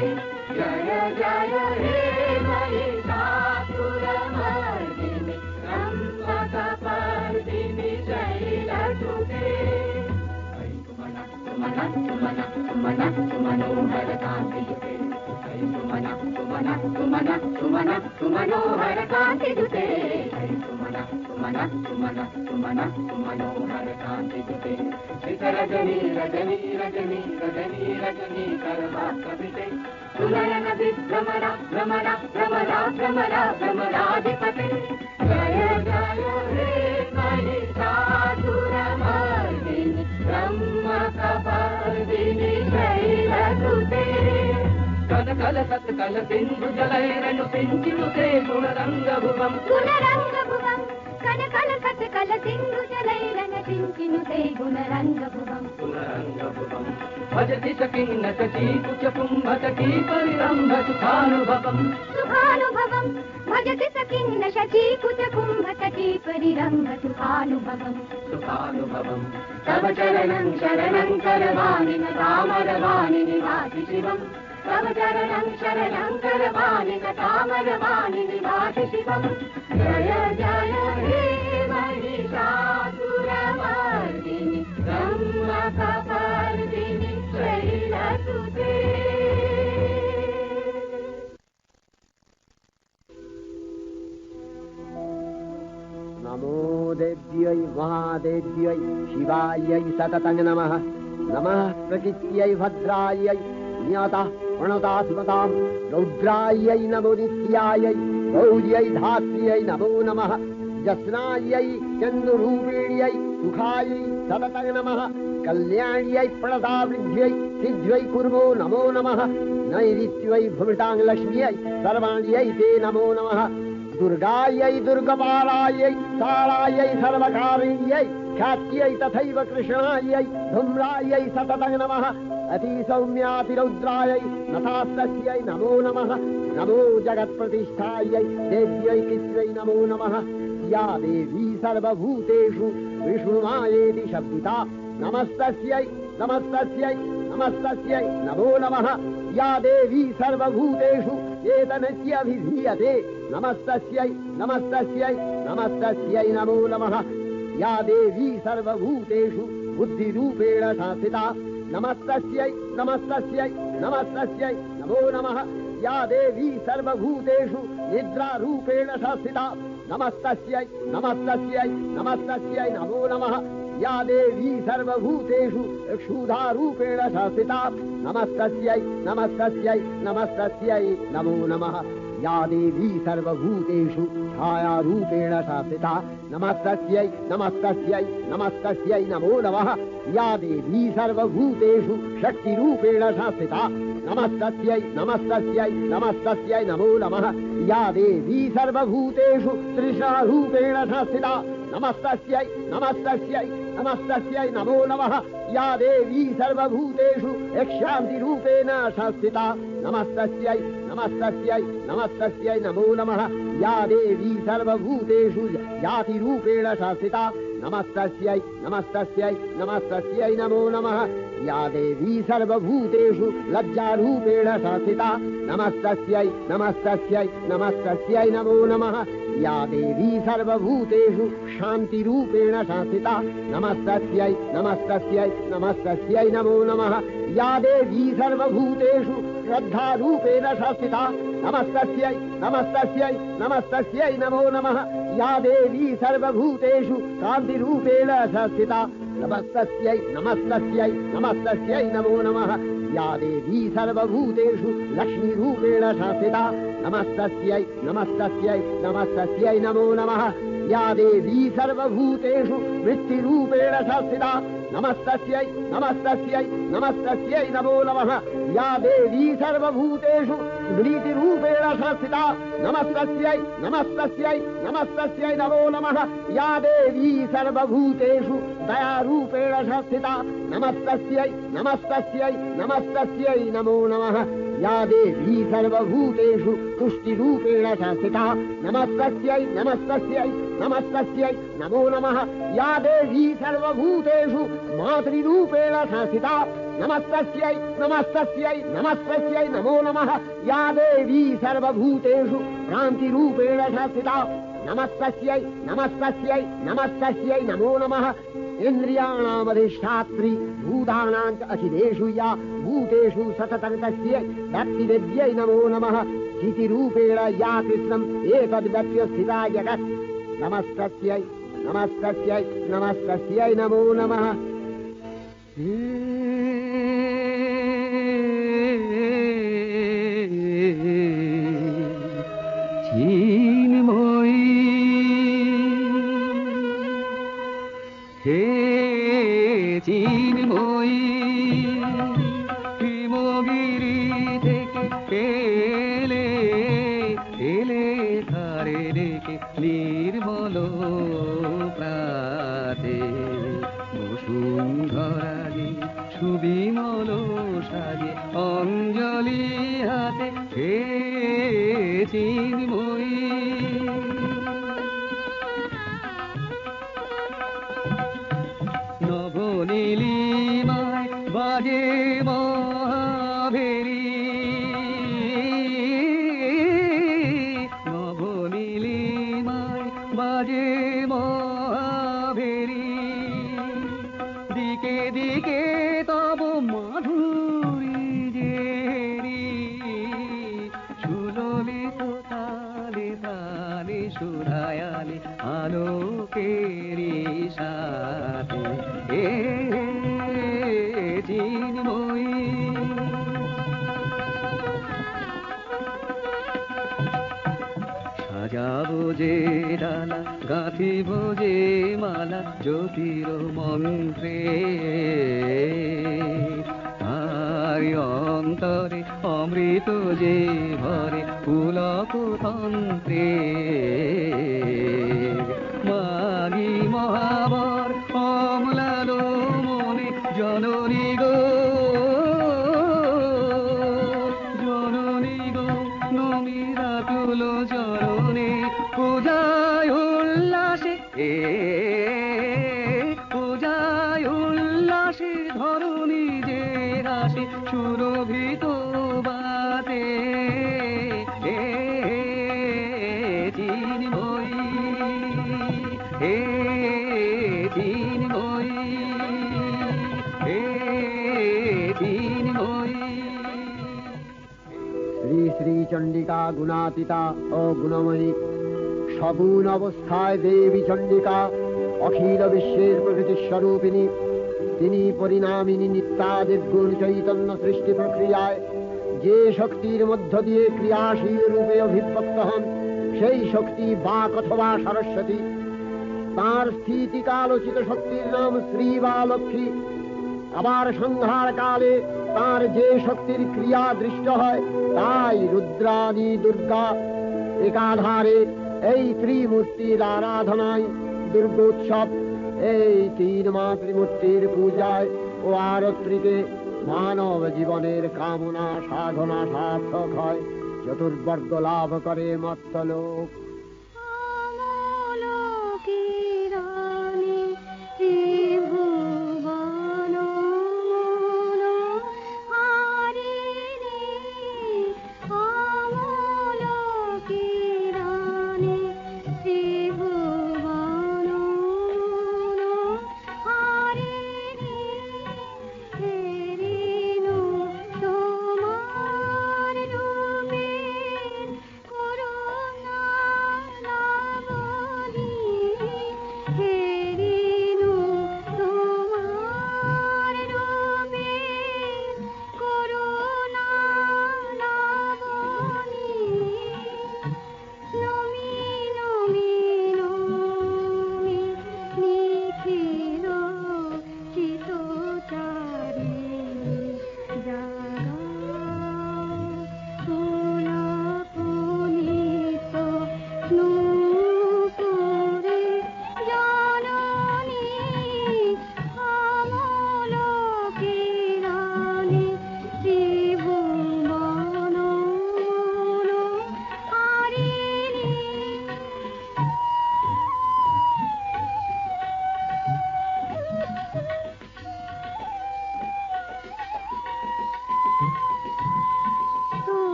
జయ జయ హే మహిషాసురమర్దిని బ్రహ్మకపర్దిని శైలసుతే మనోహర కాంతియుతే మనోహర కాంతియుతే మనోహర కాంతియుతే రజనీ రజనీ రజనీ రజనీ రజనీ కర్మా కవితే సునయన విభ్రమర భ్రమర భ్రమర భ్రమర భ్రమరాధిపతే జయ జయ హే మహిషాసురమర్దిని బ్రహ్మకపర్దిని శైలసుతే కనకల సత్కల సింధు జలైరను పించినుతే గుణరంగభువం గుణరంగభువం కనకల కల సింధు జలైరన చించినుతే గుణరంగభువం గుణరంగభువం భజతి సకిన్న సచీకుచ కుంభతటీ పరిరంభ సుఖానుభవం సుఖానుభవం భజతి సకిన్న శచీకుచ కుంభతటీ పరిరంభ సుఖానుభవం సుఖానుభవం తవ చరణం శరణం కరవాణి తామరవాణి నివాసి శివం తవ చరణం శరణం కరవాణి తామరవాణి నివాసి శివం జయ జయ హే మహిషాసురమర్దిని బ్రహ్మకపర్దిని శైలసుతే నమో దేవ్యై మహాదేవ్యై శివాయై సతతం నమః నమః ప్రకృత్యై భద్రాయై నియతః ప్రణతాస్మతాం రౌద్రాయై నమో నిత్యాయై గౌర్యై ధాత్ర్యై నమో నమః జస్నాయై చంద్రరూపిణ్యై సుఖాయై సతతం నమః కళ్యాణ్యై ప్రణతావృద్ధ్యై సిద్ధ్యై కుర్మో నమో నమః నైరిత్యై భృతాం లక్ష్మ్యై సర్వాణ్యై తే నమో నమః दुर्गायै दुर्गपालायै तारायै सर्वकारिण्यै ख्यात्यै तथैव कृष्णायै धूम्रायै सततं नमः अतिसौम्यातिरौद्रायै नतास्तस्यै नमो नमः नमो जगत्प्रतिष्ठायै देव्यै कृत्यै नमो नमः या देवी सर्वभूतेषु विष्णुमायेति शब्दिता नमस्तस्यै नमस्तस्यै नमस्तस्यै नमो नमः या देवी सर्वभूतेषु एतनस्यभिधीयते नमस्तस्यै नमस्तस्यै नमस्तस्यै नमो नमः या देवी सर्वभूतेषु बुद्धिरूपेण संस्थिता नमस्तस्यै नमस्तस्यै नमस्तस्यै नमो नमः या देवी सर्वभूतेषु निद्रारूपेण संस्थिता नमस्तस्यै नमस्तस्यै नमस्तस्यै नमो नमः या देवी सर्वभूतेषु क्षुधारूपेण संस्थिता नमस्तस्यै नमस्तस्यै नमस्तस्यै नमो नमः या देवी सर्वभूतेषु छायारूपेण संस्थिता नमस्तस्यै नमस्तस्यै नमस्तस्यै नमो नमः या देवी सर्वभूतेषु शक्तिरूपेण संस्थिता नमस्तस्यै नमस्तस्यै नमस्तस्यै नमो नमः या देवी सर्वभूतेषु तृष्णारूपेण संस्थिता नमस्तस्यै नमस्तस्यै नमस्तस्यै नमो नमः या देवी सर्वभूतेषु शान्तिरूपेण संस्थिता नमस्तस्यै नमस्तस्यै नमस्तस्यै नमो नमः या देवी सर्वभूतेषु जातिरूपेण संस्थिता नमस्तस्यै नमस्तस्यै नमस्तस्यै नमो नमः या देवी सर्वभूतेषु लज्जारूपेण संस्थिता नमस्तस्यै नमस्तस्यै नमस्तस्यै नमो नमः या देवी सर्वभूतेषु शान्तिरूपेण संस्थिता नमस्तस्यै नमस्तस्यै नमस्तस्यै नमो नमः या देवी सर्वभूतेषु श्रद्धारूपेण संस्थिता नमस्तस्यै नमस्तस्यै नमस्तस्यै नमो नमः या देवी सर्वभूतेषु कान्तिरूपेण संस्थिता नमस्तस्यै नमस्तस्यै नमस्तस्यै नमो नमः या देवी सर्वभूतेषु लक्ष्मीरूपेण संस्थिता नमस्तस्यै नमस्तस्यै नमस्तस्यै नमो नमः या देवी सर्वभूतेषु वृत्तिरूपेण संस्थिता नमस्तस्यै नमस्तस्यै नमस्तस्यै नमो नमः या देवी सर्वभूतेषु स्मृतिरूपेण संस्थिता नमस्तस्यै नमस्तस्यै नमस्तस्यै नमो नमः या देवी सर्वभूतेषु दयारूपेण संस्थिता नमस्तस्यै नमस्तस्यै नमस्तस्यै नमो नमः या देवी सर्वभूतेषु तुष्टिरूपेण संस्थिता नमस्तस्यै नमस्तस्यै नमस्तस्यै नमो नमः या देवी सर्वभूतेषु मातृरूपेण संस्थिता नमस्तस्यै नमस्तस्यै नमस्तस्यै नमो नमः या देवी सर्वभूतेषु क्रान्तिरूपेण संस्थिता नमस्तस्यै नमस्तस्यै नमस्तस्यै नमो नमः इन्द्रियाणामधिष्ठात्री भूतानां च अखिलेषु या भूतेषु सततं तस्यै भक्तिविद्यै नमो नमः चितिरूपेण या कृष्णम् एतद्व्यवस्थिता जगत् नमस्तस्यै नमस्तस्यै नमस्तस्यै नमो नमः হে চিন্ময়ী হিমগিরি থেকে এলে এলে ধারে রেখে নির্মল প্রাতে বসুন্ধরাগে সুবিমল সাজে অঞ্জলি হাতে হে চিন্ময়ী নবনীলিমায় বাজে মহাভেরি নবনীলিমায় বাজে মহাভেরি দিকে দিকে তব মাধুরী জেরি সুললিত তালে তালে সুধায়ালে আলোকেরি সাথে চিন্ময়ী সাজাবো যে ডালা গাঁথিব যে মালা জ্যোতির মন্ত্রে আর অন্তরে অমৃত যে ভরে পুলক তন্ত্রে মাগি মহাবর ব্যাকুল চরণে পূজায় উল্লাসে পূজায় উল্লাসে ধরণী যে রাশি সুরভিত বাতে চিন্ময়ী হে চিন্ময়ী হে চিন্ময়ী। শ্রী শ্রী চণ্ডিকা গুণাতীতা ও গুণময়ী, সগুণ অবস্থায় দেবী চণ্ডিকা অখিল বিশ্বের প্রকৃতি স্বরূপিণী। তিনি পরিণামিনী নিত্যা দেবগুণ চৈতন্য সৃষ্টি প্রক্রিয়ায় যে শক্তির মধ্য দিয়ে ক্রিয়াশীল রূপে অভিব্যক্ত হন সেই শক্তি বাক অথবা সরস্বতী। তাঁর স্থিতিকালোচিত শক্তির নাম শ্রী বা লক্ষ্মী। আবার সংহার কালে তার যে শক্তির ক্রিয়া দৃষ্ট হয় তাই রুদ্রাদি দুর্গা। একাধারে এই ত্রিমূর্তির আরাধনায় দুর্গোৎসব। এই তিন মাতৃমূর্তির পূজায় ও আরতিতে মানব জীবনের কামনা সাধনা সার্থক হয়, চতুর্বর্গ লাভ করে মত্তলোক।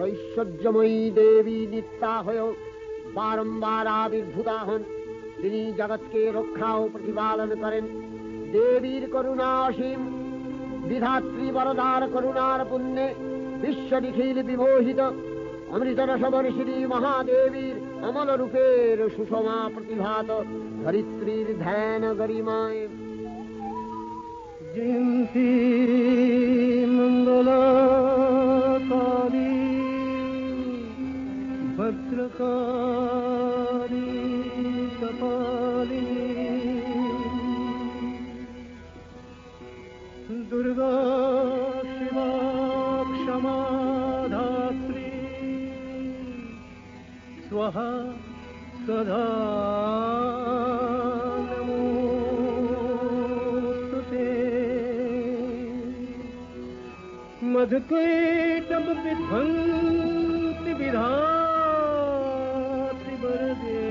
ঐশ্বর্যময়ী দেবী নিত্যা হয়েও বারম্বার আবির্ভূতা হন। তিনি জগৎকে রক্ষা ও প্রতিপালন করেন। দেবীর করুণা অসীম। বিধাত্রী বরদার করুণার পুণ্যে বিশ্ব নিখিল বিমোহিত। অমৃতরসবর্ষিণী মহাদেবীর অমল রূপের সুষমা প্রতিভাত ধরিত্রীর ধ্যান গরিমায়। জিম स्वः सदा नमोस्तुते मधुकैटभ विध्वंसि विधात्रि वरदे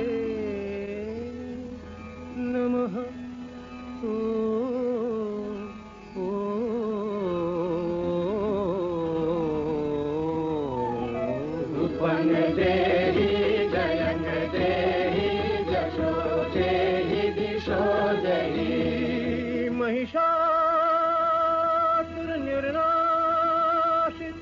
नमः रूपं देहि जयं देहि जशो देहि दिशो देहि महिषासुर निर्नाशित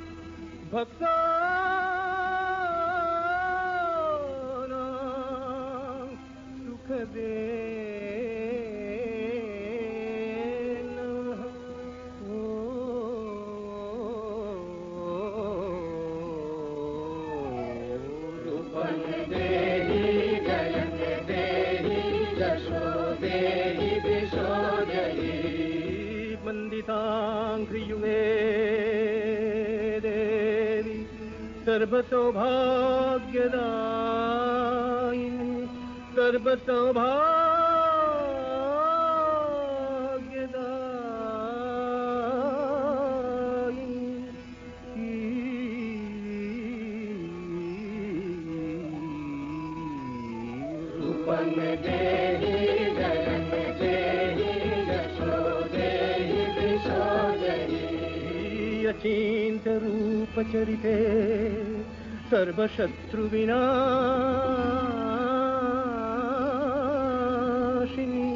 भक्तानां सुख दे वन्दिताङ्घ्रियुगे देवी सर्वसौभाग्यदायिनी रूपं देहि जयं देहि जशो देहि दिशो देहि अचिन्त्य रूपचरिते सर्वशत्रुविनाशिनी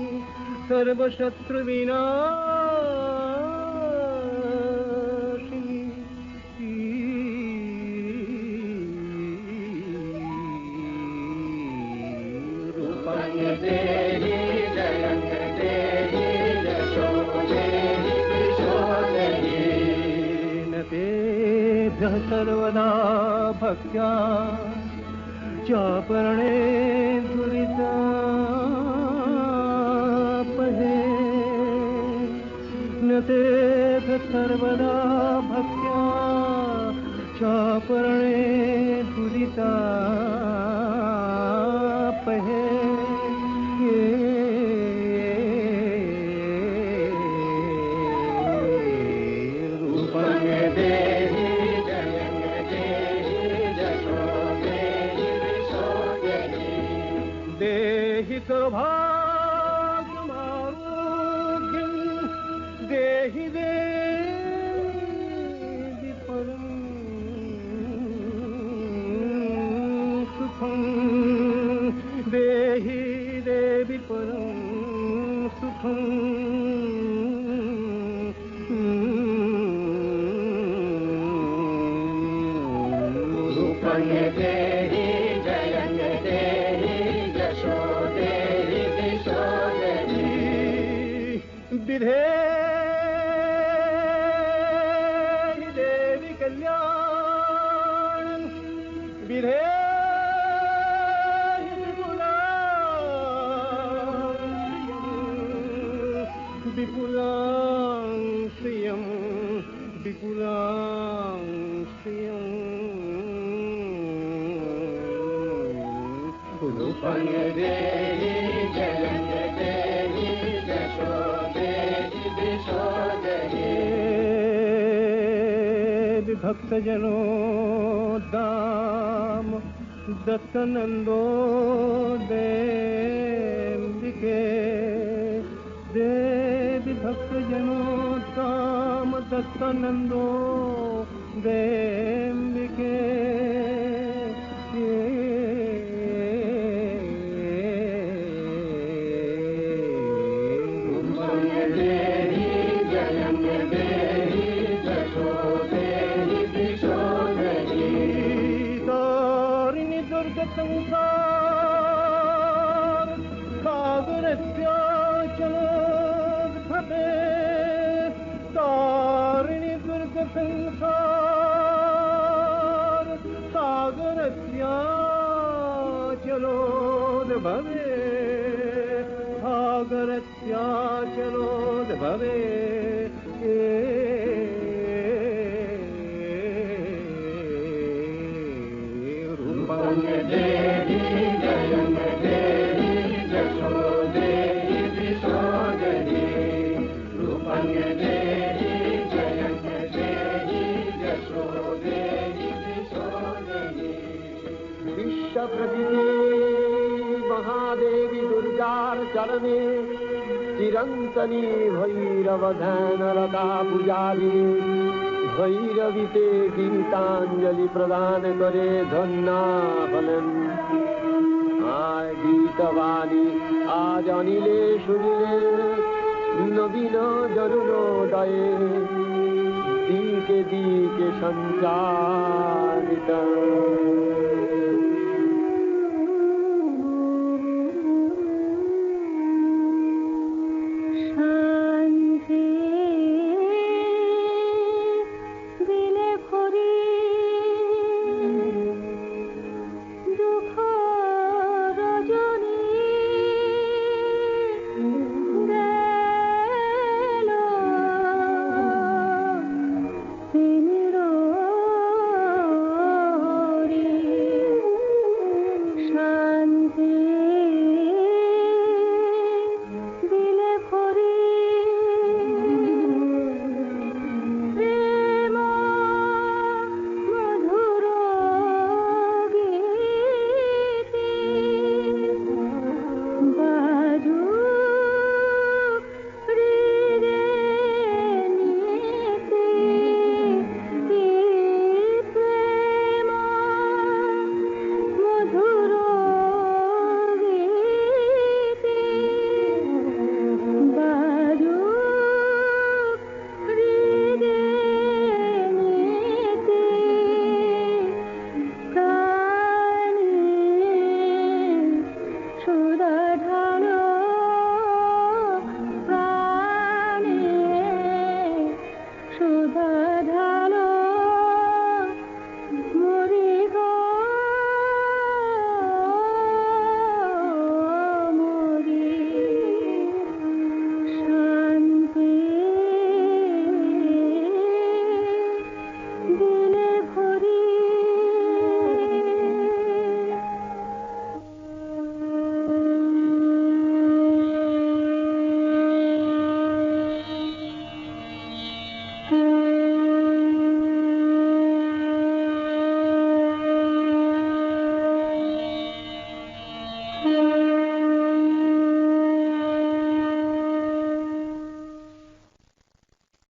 रूपं देहि जयं देहि जशो देहि दिशो देहि न तेभ्यः सर्वदा भक्त्या चापरणे दुरितापहे न तेभ्यः सर्वदा भक्त्या चापरणे दुरितापहे रूपं देहि जयं देहि जशो देहि दिशो देहि देहि सौभाग्यमारोग्यं देहि देहि परं सुखं देहि देवि परं सुखं रूपं देहि जयं देहि जशो देहि दिशो देहि विधेहि देवि कल्याणं विधेहि विपुलां श्रियं विपुलां श्रियं रूपं देहि जयं देहि जशो देहि दिशो देहि विभक्तजनोद्दाम दत्तनन्दो देम्बिके देवी भक्तजनोद्दाम दत्तनन्दो देम्बिके रूपं देहि जयं देहि जशो देहि दिशो देहि तारिणि दुर्गसंसार सागरस्याचलोद्भवे तारिणि दुर्गसंसार सागरस्याचलोद्भवे सागरस्याचलोद्भवे रूपं देहि प्रकृति महादेवी दुर्गार चरणे चिरंतनी भैरव ध्यान रता पुजारी भैरवीते गीतांजलि प्रदान करे धन्ना फलन आय गीतवाणी आज अनिले सुनिले नवीन जरुणोदये दिके दिके संचारित